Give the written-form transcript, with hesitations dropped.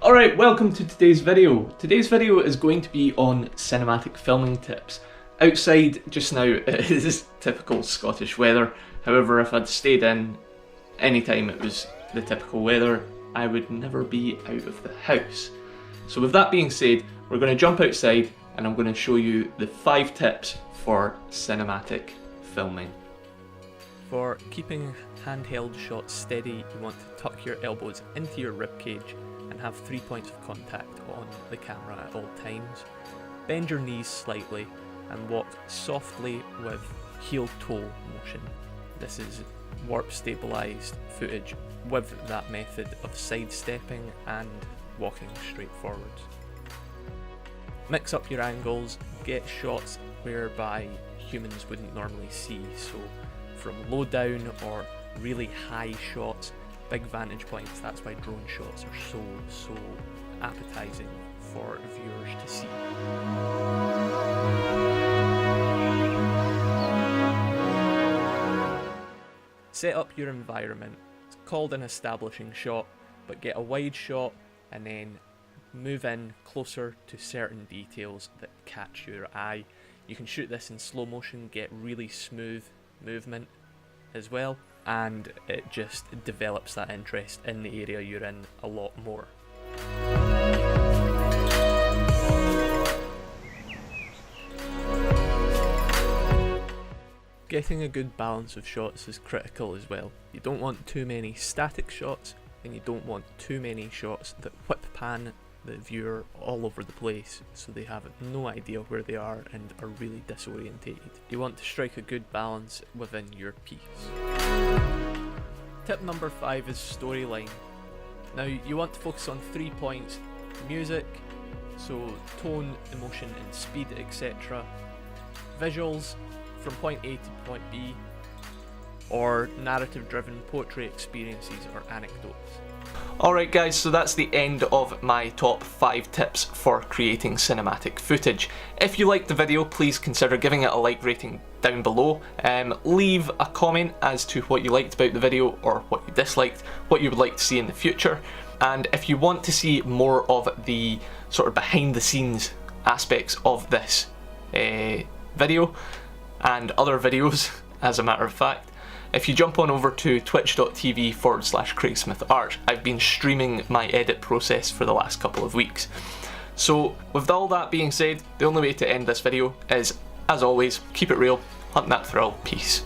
Alright, welcome to today's video. Today's video is going to be on cinematic filming tips. Outside just now it is typical Scottish weather, however if I'd stayed in any time it was the typical weather, I would never be out of the house. So with that being said, we're going to jump outside and I'm going to show you the 5 tips for cinematic filming. For keeping handheld shots steady, you want to tuck your elbows into your ribcage and have 3 points of contact on the camera at all times. Bend your knees slightly and walk softly with heel-toe motion. This is warp stabilised footage with that method of sidestepping and walking straight forwards. Mix up your angles, get shots whereby humans wouldn't normally see, so from low down or really high shots, big vantage points. That's why drone shots are so appetizing for viewers to see. Set up your environment. It's called an establishing shot, but get a wide shot and then move in closer to certain details that catch your eye. You can shoot this in slow motion, get really smooth movement as well, and it just develops that interest in the area you're in a lot more. Getting a good balance of shots is critical as well. You don't want too many static shots and you don't want too many shots that whip pan the viewer all over the place so they have no idea where they are and are really disorientated. You want to strike a good balance within your piece. Tip number 5 is storyline. Now you want to focus on 3 points: music, so tone, emotion and speed, etc. Visuals from point A to point B, or narrative driven poetry experiences or anecdotes. Alright guys, so that's the end of my top 5 tips for creating cinematic footage. If you liked the video, please consider giving it a like rating down below. Leave a comment as to what you liked about the video or what you disliked, what you would like to see in the future. And if you want to see more of the sort of behind the scenes aspects of this video and other videos, as a matter of fact, if you jump on over to twitch.tv/CraigSmithArt, I've been streaming my edit process for the last couple of weeks. So with all that being said, the only way to end this video is, as always, keep it real, hunt that thrill, peace.